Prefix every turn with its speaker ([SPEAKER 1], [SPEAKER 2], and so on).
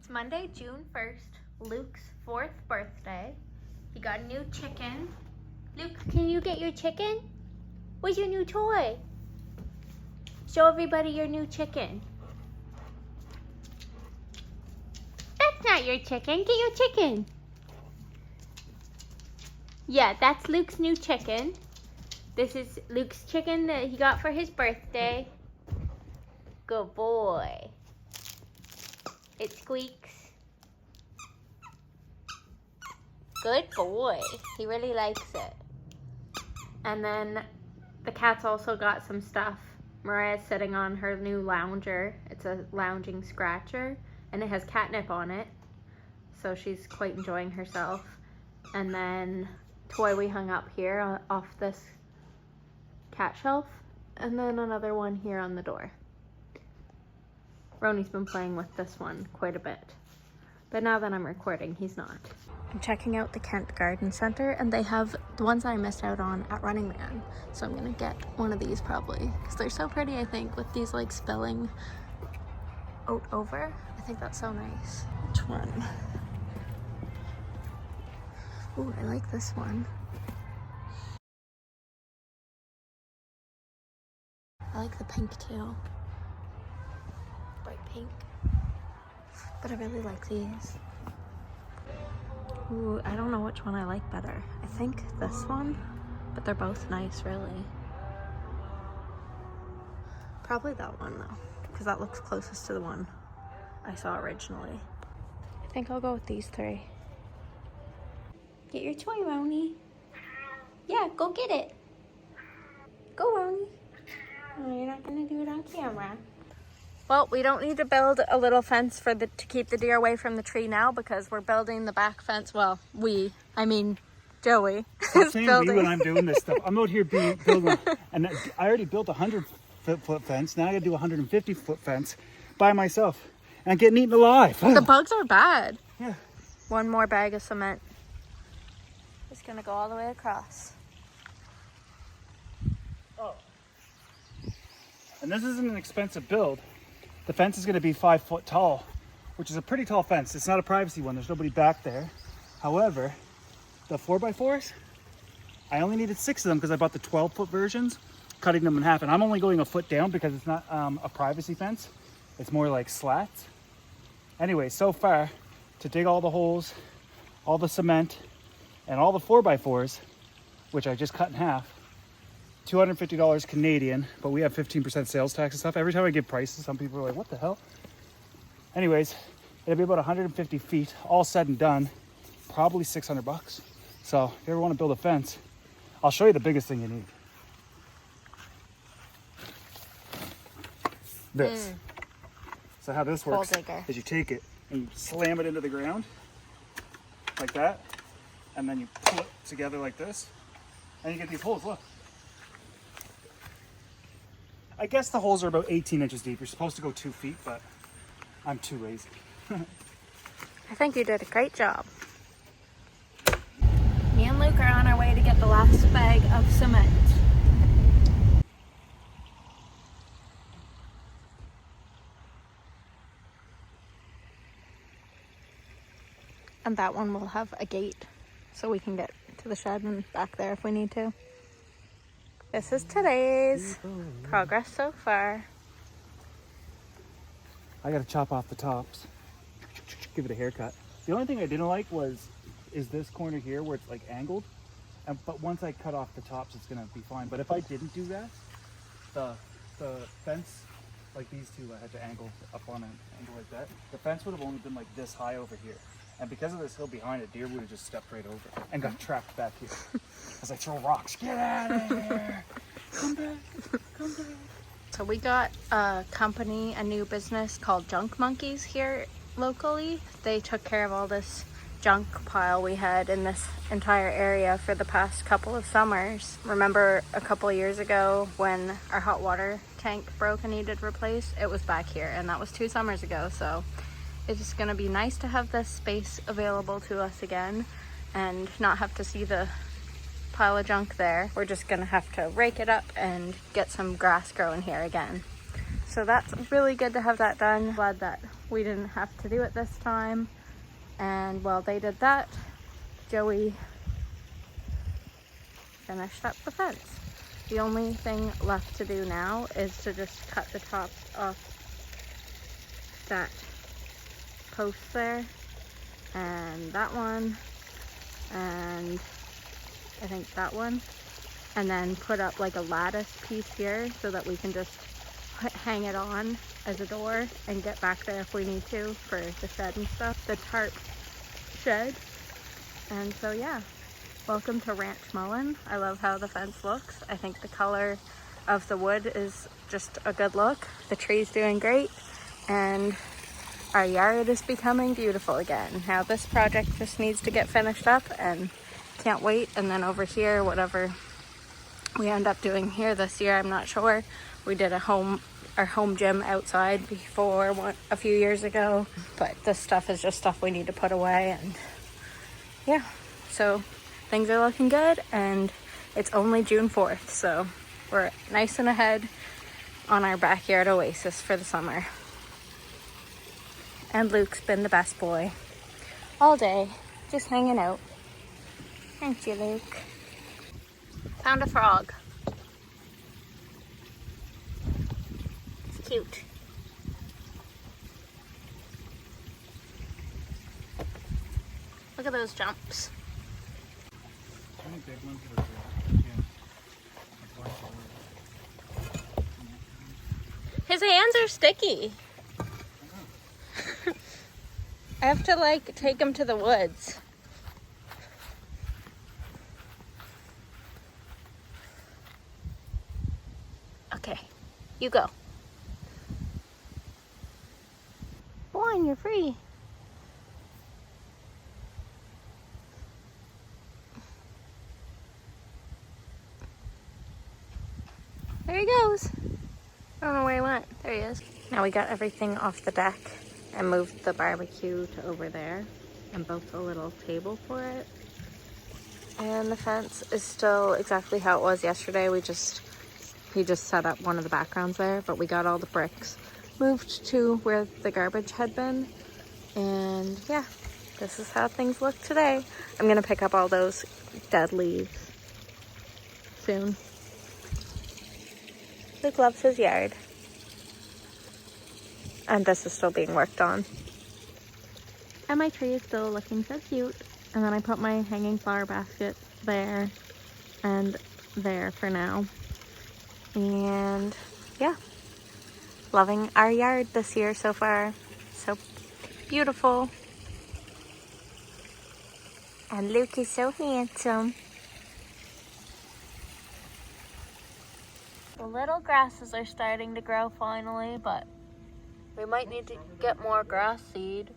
[SPEAKER 1] It's Monday, June 1st, Luke's 4th birthday. He got a new chicken. Luke, can you get your chicken? What's your new toy? Show everybody your new chicken. That's not your chicken. Get your chicken. Yeah, that's Luke's new chicken. This is Luke's chicken that he got for his birthday. Good boy. It squeaks. Good boy. He really likes it. And then the cat's also got some stuff. Mariah's sitting on her new lounger. It's a lounging scratcher and it has catnip on it. So she's quite enjoying herself. And then toy we hung up here off this cat shelf. And then another one here on the door. Roni's been playing with this one quite a bit. But now that I'm recording, he's not. I'm checking out the Kent Garden Center and they have the ones I missed out on at Running Man. So I'm gonna get one of these probably because they're so pretty, I think, with these like spilling out over. I think that's so nice. Which one? Ooh, I like this one. I like the pink too. Bright pink. But I really like these. Ooh, I don't know which one I like better. I think this one, but they're both nice, really. Probably that one though, because that looks closest to the one I saw originally. I think I'll go with these three. Get your toy, Roni. Yeah, go get it. Go, Roni. Oh, you're not gonna do it on camera. Well, we don't need to build a little fence to keep the deer away from the tree now because we're building the back fence. Well, I mean, Joey is building.
[SPEAKER 2] When I'm doing this stuff, I'm out here building, and I already built a 100-foot fence. Now I gotta do a 150-foot fence by myself, and I'm getting eaten alive.
[SPEAKER 1] The bugs are bad.
[SPEAKER 2] Yeah.
[SPEAKER 1] One more bag of cement. It's gonna go all the way across.
[SPEAKER 2] Oh. And this isn't an expensive build. The fence is going to be 5 foot tall, which is a pretty tall fence. It's not a privacy one. There's nobody back there. However, the 4x4s, I only needed 6 of them because I bought the 12-foot versions, cutting them in half. And I'm only going a foot down because it's not a privacy fence. It's more like slats. Anyway, so far, to dig all the holes, all the cement, and all the 4x4s, which I just cut in half, $250 Canadian, but we have 15% sales tax and stuff. Every time I give prices, some people are like, what the hell? Anyways, it'll be about 150 feet, all said and done, probably 600 bucks. So if you ever want to build a fence, I'll show you the biggest thing you need. This. So how this works is you take it and you slam it into the ground like that, and then you pull it together like this, and you get these holes, look. I guess the holes are about 18 inches deep. You're supposed to go 2 feet, but I'm too lazy.
[SPEAKER 1] I think you did a great job. Me and Luke are on our way to get the last bag of cement. And that one will have a gate, so we can get to the shed and back there if we need to. This is today's progress so far.
[SPEAKER 2] I gotta chop off the tops, give it a haircut. The only thing I didn't like is this corner here where it's like angled. But once I cut off the tops, it's gonna be fine. But if I didn't do that, the fence, like these two, I had to angle up on an angle like that. The fence would have only been like this high over here. And because of this hill behind it, deer would have just stepped right over and got trapped back here. As I throw rocks, get out of here! Come back, come back.
[SPEAKER 1] So we got a company, a new business called Junk Monkeys here locally. They took care of all this junk pile we had in this entire area for the past couple of summers. Remember a couple of years ago when our hot water tank broke and needed replaced? It was back here, and that was 2 summers ago. So it's just gonna be nice to have this space available to us again and not have to see the pile of junk there. We're just gonna have to rake it up and get some grass growing here again. So that's really good to have that done. Glad that we didn't have to do it this time. And while they did that, Joey finished up the fence. The only thing left to do now is to just cut the top off that post there, and that one, and I think that one, and then put up like a lattice piece here so that we can just hang it on as a door and get back there if we need to for the shed and stuff, the tarp shed. And so yeah, welcome to Ranch Mullen. I love how the fence looks. I think the color of the wood is just a good look. The tree's doing great, and our yard is becoming beautiful again. Now this project just needs to get finished up, and can't wait. And then over here, whatever we end up doing here this year, I'm not sure. We did our home gym outside before a few years ago, but this stuff is just stuff we need to put away. And yeah, so things are looking good, and it's only June 4th, so we're nice and ahead on our backyard oasis for the summer. And Luke's been the best boy all day, just hanging out. Thank you, Luke. Found a frog. It's cute. Look at those jumps. His hands are sticky. I have to like take him to the woods. Okay, you go. Boy, you're free. There he goes. I don't know where he went. There he is. Now we got everything off the deck and moved the barbecue to over there and built a little table for it. And the fence is still exactly how it was yesterday. He just set up one of the backgrounds there, but we got all the bricks moved to where the garbage had been. And yeah, this is how things look today. I'm gonna pick up all those dead leaves soon. Luke loves his yard. And this is still being worked on. And my tree is still looking so cute. And then I put my hanging flower basket there and there for now. And yeah, loving our yard this year so far. So beautiful. And Luke is so handsome. The little grasses are starting to grow finally, but we might need to get more grass seed.